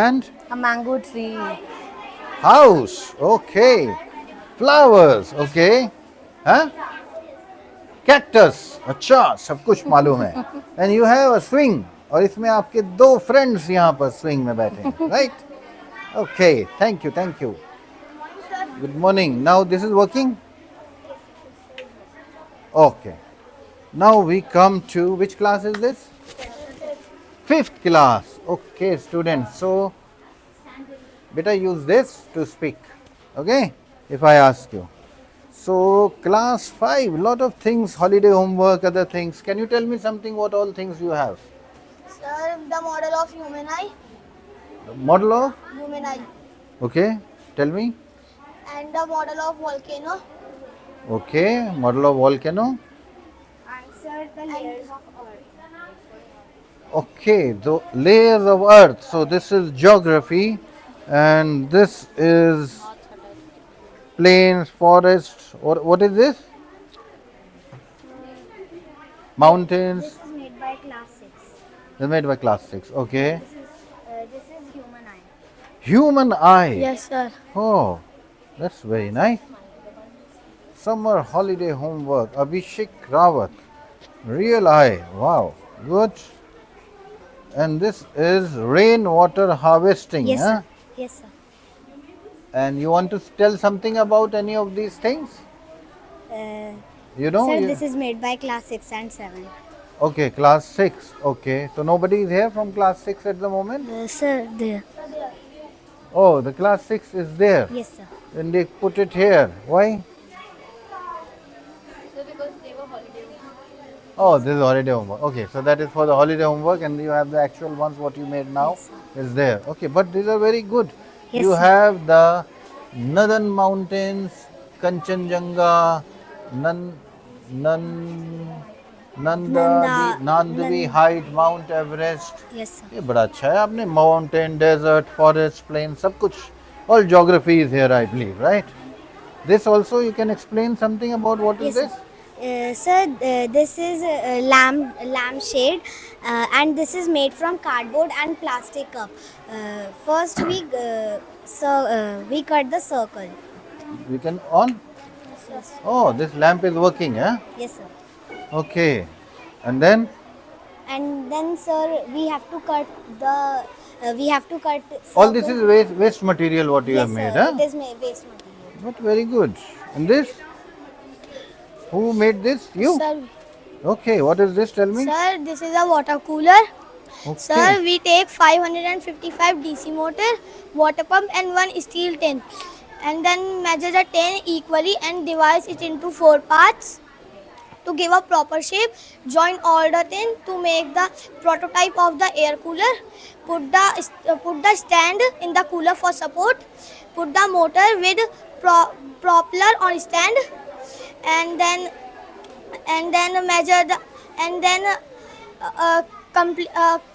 And A mango tree. house. Okay. Flowers. Okay. Huh? Cactus. अच्छा सब कुछ मालूम है. And you have a swing. और इसमें आपके दो friends यहाँ पर swing में बैठे हैं. Right? Okay. Thank you. Thank you. Good morning. Now this is working? Okay. Now we come to which class is this? Fifth class. Okay, students. So, better use this to speak. Okay? If I ask you. So, class 5, lot of things, holiday homework, other things. Can you tell me something what all things you have? Sir, the model of human eye. The model of? Human eye. Okay. Tell me. And the model of volcano. Okay. Model of volcano. Answer the layers of earth. Okay. The layers of earth. So, this is geography and this is plains, forests, or what is this? Mountains. This is made by class 6. They're made by class 6. Okay. This is human eye. Human eye. Yes, sir. Oh, that's very nice. Summer holiday homework. Abhishek Rawat. Real eye. Wow. Good. And this is rainwater harvesting. Yes, huh? sir. Yes, sir. And you want to tell something about any of these things? You know? Sir, you- this is made by class 6 and 7. Okay, class 6. Okay. So nobody is here from class 6 at the moment? Sir, there. Oh, the class 6 is there. Yes, sir. Then they put it here. Why? Oh, this is holiday homework. Okay, so that is for the holiday homework, and you have the actual ones what you made now is there. Okay, but these are very good. Yes, You sir. have the Northern Mountains, Kanchenjunga, Nandvi Height, Mount Everest. Yes, sir. ये बड़ा अच्छा है आपने mountain, desert, forest, plain सब कुछ. All geography is here, I believe, right? This also you can explain something about what is Yes, sir. this? Sir, this is lamp shade, and this is made from cardboard and plastic cup. First, we cut the circle. We can on. Yes, Oh, this lamp is working, huh? yes, sir. Okay. And then And then, sir, we have to cut the. We have to cut. all this circle. is waste material what you Yes, have made, sir. huh? It is waste material. But very good. And this? Who made this? You? Sir, Okay. What is this? Tell me. sir, this is a water cooler. Okay. Sir, we take 555 DC motor, water pump and one steel tin, and then measure the tin equally and divide it into 4 parts to give a proper shape. Join all the tin to make the prototype of the air cooler. Put the stand in the cooler for support. Put the motor with propeller on stand, and then measure the and then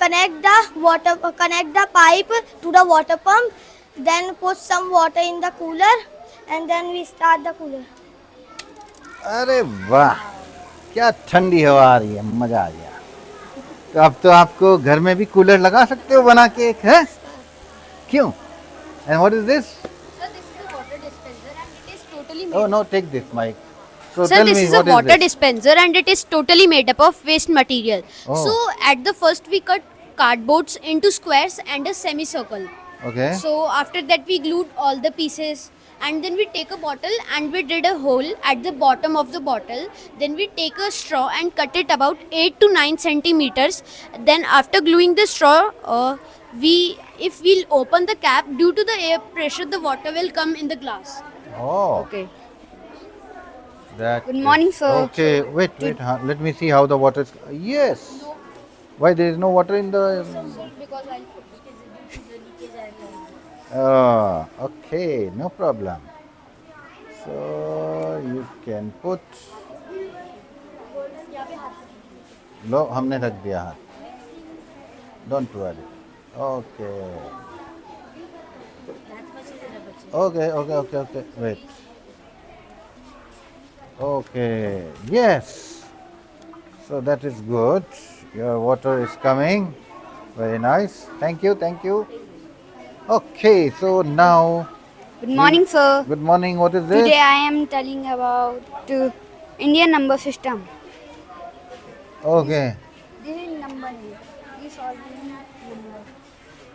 connect the pipe to the water pump, then put some water in the cooler, and then we start the cooler. अरे वाह, क्या ठंडी हवा आ रही है, मजा आ गया. तो अब तो आपको घर में भी कूलर लगा सकते हो बना के एक, है? क्यों? And what is this? Sir, this is a water dispenser and it is totally Oh no, take this mic. So Sir, tell this me is a what water is this? dispenser and it is totally made up of waste material. Oh. So, at the first we cut cardboards into squares and a semicircle. Okay. So, after that we glued all the pieces and then we take a bottle and we did a hole at the bottom of the bottle. Then we take a straw and cut it about 8 to 9 centimeters. Then after gluing the straw, if we'll open the cap, due to the air pressure, the water will come in the glass. Oh. Okay. That Good morning, is- sir. Okay, wait. Let me see how the water is. Yes. Why there is no water in the? Because I'll Okay, no problem. So you can put. लो हमने रख दिया हाथ. Don't worry. Okay. Okay. Wait. Okay. Yes. So that is good. Your water is coming. Very nice. Thank you. Okay, so now, Good morning, sir. good morning. What is this? Today I am telling about Indian number system. This Okay, this is number name. This all number.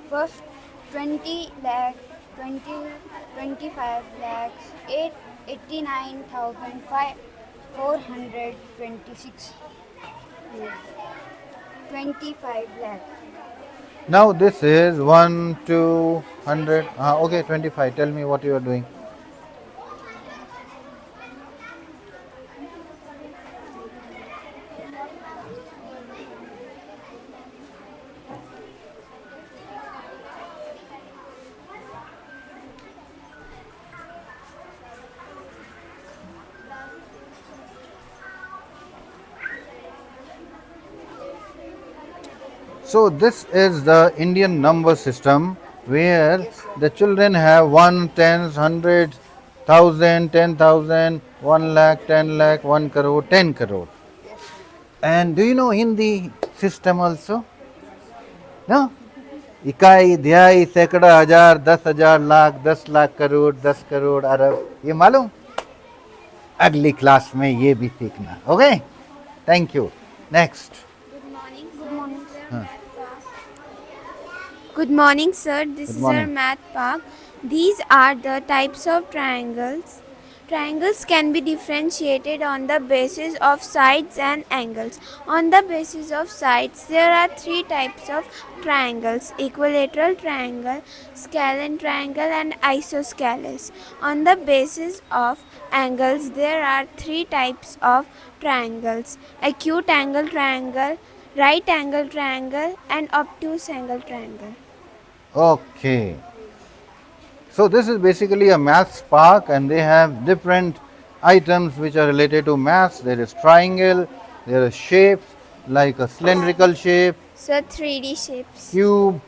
First 20 lakh, 20 25 lakhs, 426. 25 lakh. now this is 1, 200. Okay, 25. Tell me what you are doing. So this is the Indian number system where the children have 1, 10, 100, 1000, 10,000, 1 lakh, 10 lakh, 1 crore, 10 crore. And do you know Hindi system also? No? इकाई दिहाई सैकड़ा हजार 10,000 लाख 10 लाख करोड़ 10 करोड़ अरब ये मालूम अगली class में ये भी सीखना okay thank you next Good morning, sir. This Good is our morning. math park. These are the types of triangles. Triangles can be differentiated on the basis of sides and angles. On the basis of sides, there are three types of triangles: equilateral triangle, scalene triangle, and isosceles. On the basis of angles, there are three types of triangles: acute angle triangle, right angle triangle, and obtuse angle triangle. Okay. So this is basically a maths park and they have different items which are related to maths. There is triangle, there is shapes like a cylindrical shape, So 3D shapes. cube,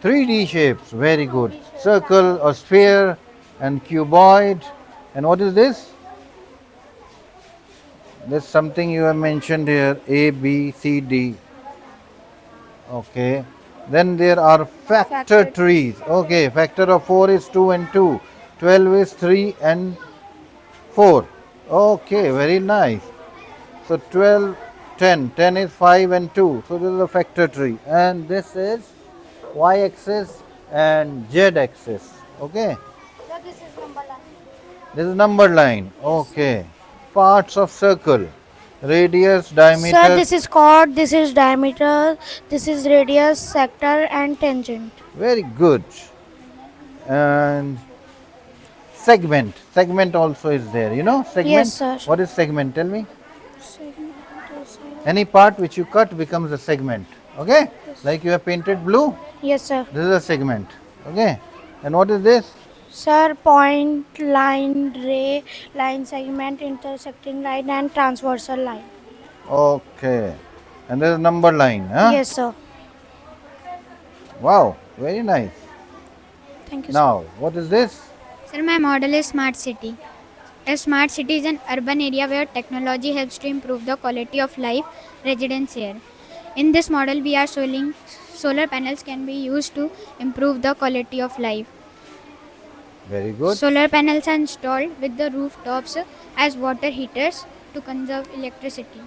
3D shapes, very good. Circle or sphere and cuboid. And what is this? There's something you have mentioned here A, B, C, D. Okay. Then there are factor Factor. trees. Okay, factor of 4 is 2 and 2. 12 is 3 and 4. Okay, very nice. So 12, 10. 10 is 5 and 2. So this is a factor tree. And this is y axis and z axis. Okay. This is number line. Okay. Parts of circle. Radius, diameter. Sir, this is chord, this is diameter, this is radius, sector, and tangent. Very good. And segment. Segment also is there. You know segment? Yes, sir. What is segment? Tell me. Any part which you cut becomes a segment. Okay? Like you have painted blue. Yes, sir. This is a segment. Okay? And what is this? Sir, point, line, ray, line segment, intersecting line, and transversal line. Okay. And there is number line. Huh? Yes, sir. Wow. Very nice. Thank you, sir. Now, what is this? Sir, my model is Smart City. A smart city is an urban area where technology helps to improve the quality of life residents here. In this model, we are showing solar panels can be used to improve the quality of life. Very good. Solar panels are installed with the rooftops as water heaters to conserve electricity.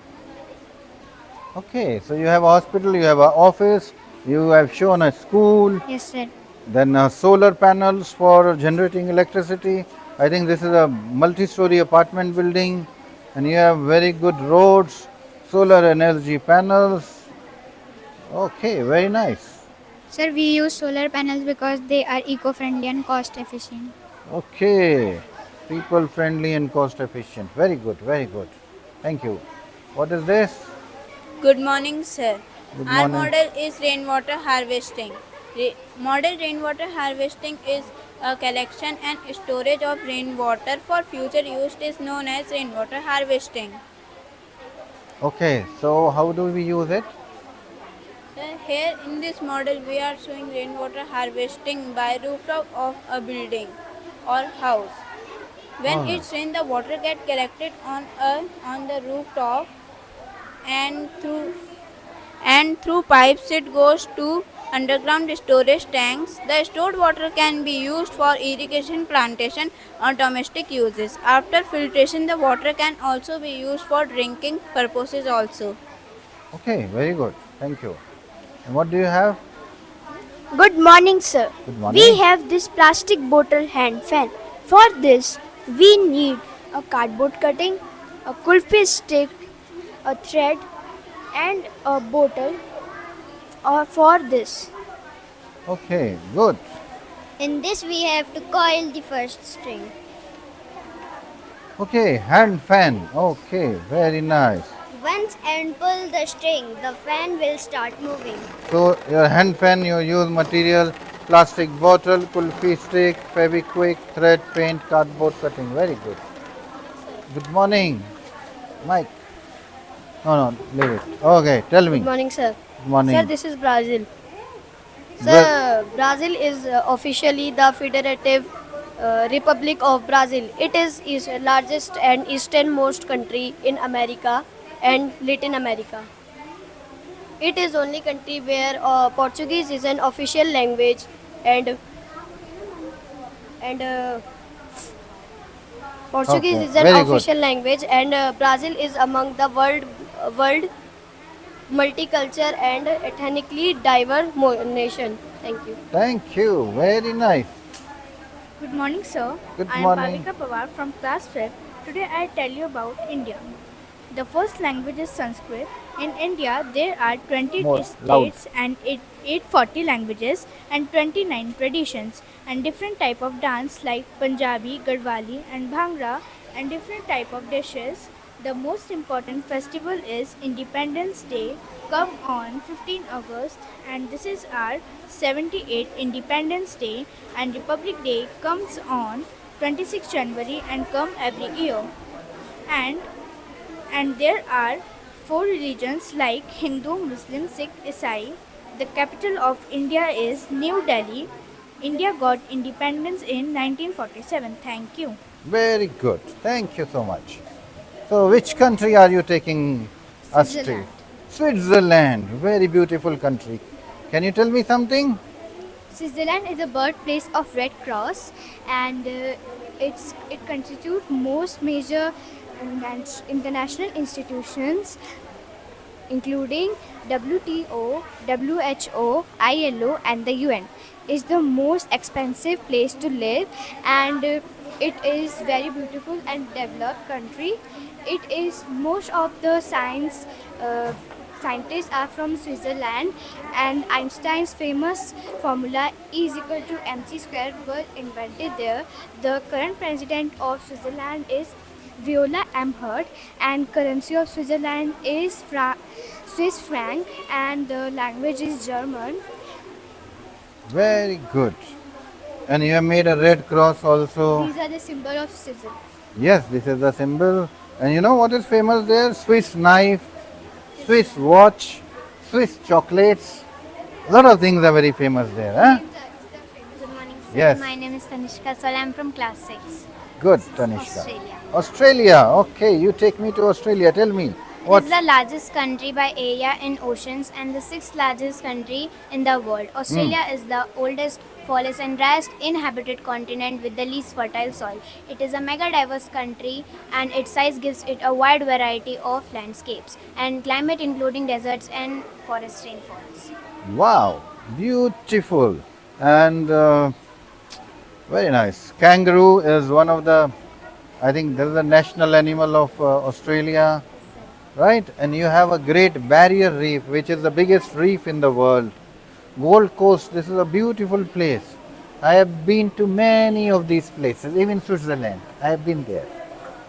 Okay. So you have a hospital, you have an office, you have shown a school, Yes, sir. then solar panels for generating electricity. I think this is a multi-story apartment building and you have very good roads, solar energy panels. Okay, very nice. Sir, we use solar panels because they are eco-friendly and cost efficient. Okay, people friendly and cost efficient. Very good, very good. Thank you. What is this? Good morning, sir. Good Our morning. model is rainwater harvesting. Model rainwater harvesting is a collection and storage of rainwater for future use is known as rainwater harvesting. Okay, so how do we use it? Here in this model we are showing rainwater harvesting by rooftop of a building or house. When Ah. it's rain, the water get collected on the rooftop and through pipes it goes to underground storage tanks. The stored water can be used for irrigation, plantation, or domestic uses. After filtration, the water can also be used for drinking purposes also. Okay, very good. Thank you. And what do you have? Good morning, sir. Good We morning. have this plastic bottle hand fan. For this, we need a cardboard cutting, a kulfi stick, a thread, and a bottle for this. Okay, good. In this, we have to coil the first string. Okay, hand fan. Okay, very nice. Once and pull the string, the fan will start moving. So your hand fan, you use material, plastic bottle, kulfi stick, Fevikwik, thread, paint, cardboard cutting. Very good. Good morning, Mike. No, leave it. Okay, tell me. Good morning, sir. Good morning. Sir, this is Brazil. Bra- Sir, Brazil is officially the Federative Republic of Brazil. It is largest and easternmost country in America and Latin America. It is only country where Portuguese is an official language and Portuguese Okay, is an very good. official language and Brazil is among the world multicultural and ethnically diverse nation. Thank you. Thank you. Very nice. Good morning, sir. Good I am morning. Bhavika Pawar from class 5. Today I tell you about India. The first language is Sanskrit. In India, there are 20 More loud. states and 840 languages and 29 traditions and different type of dance like Punjabi, Garhwali and Bhangra and different type of dishes. The most important festival is Independence Day come on 15 August and this is our 78th Independence Day and Republic Day comes on 26 January and come every year. And there are four religions like Hindu, Muslim, Sikh, Isai. The capital of India is New Delhi. India got independence in 1947. Thank you. Very good. Thank you so much. So, which country are you taking us to? Switzerland. Very beautiful country. Can you tell me something? Switzerland is the birthplace of Red Cross, and it constitutes most major international institutions, including WTO, WHO, ILO, and the UN. Is the most expensive place to live, and it is very beautiful and developed country. It is most of the scientists are from Switzerland, and Einstein's famous formula E is equal to mc squared was invented there. The current president of Switzerland is Viola Amherd, and currency of Switzerland is Swiss franc, and the language is German. Very good. And you have made a red cross also. These are the symbol of Switzerland. Yes, this is the symbol. And you know what is famous there? Swiss knife, Swiss watch, Swiss chocolates. A lot of things are very famous there. Huh? Good morning, sir. Yes. My name is Tanishka Sol. I'm from class 6. Good, Tanishka. Australia. Australia. Okay, you take me to Australia. Tell me. What? It's the largest country by area in oceans and the sixth largest country in the world. Australia is the oldest, smallest and driest inhabited continent with the least fertile soil. It is a mega diverse country and its size gives it a wide variety of landscapes and climate including deserts and forest rainfalls. Wow, beautiful. And very nice. Kangaroo is one of the, I think this is the national animal of Australia, right? And you have a great barrier reef, which is the biggest reef in the world. Gold Coast, this is a beautiful place. I have been to many of these places, even Switzerland. I have been there.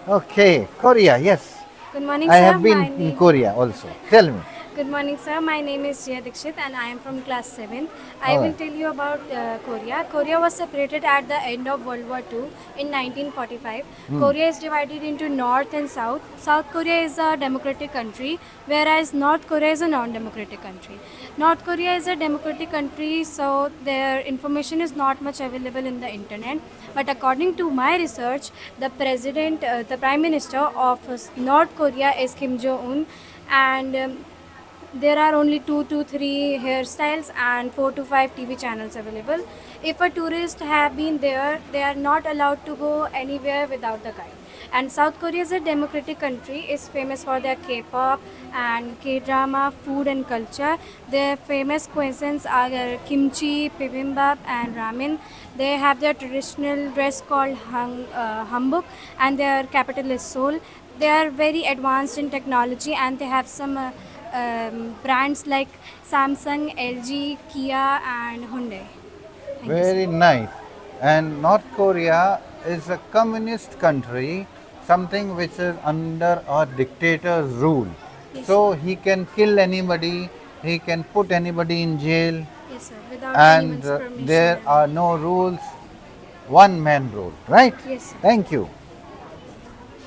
Okay, Korea, yes. Good morning, I sir. have been in Korea also. Tell me. Good morning, sir. My name is Jaya Dikshit and I am from class 7. I will Alright. tell you about Korea. Korea was separated at the end of World War II in 1945. Korea is divided into North and South. South Korea is a democratic country, whereas North Korea is a non-democratic country. North Korea is a democratic country, so their information is not much available in the internet. But according to my research, the Prime Minister of North Korea is Kim Jong-un, and there are only 2 to 3 hairstyles and 4 to 5 TV channels available. If a tourist have been there, they are not allowed to go anywhere without the guide. And South Korea is a democratic country, is famous for their K-pop and K-drama, food and culture. Their famous cuisines are kimchi, bibimbap and ramen. They have their traditional dress called hanbok, and their capital is Seoul. They are very advanced in technology, and they have some brands like Samsung, LG, Kia and Hyundai. Thank you, sir. Very nice. And North Korea is a communist country, something which is under a dictator's rule. So he can kill anybody, he can put anybody in jail, Yes, sir. Without and anyone's permission. there are no rules, one man rule, right? Yes, sir. Thank you.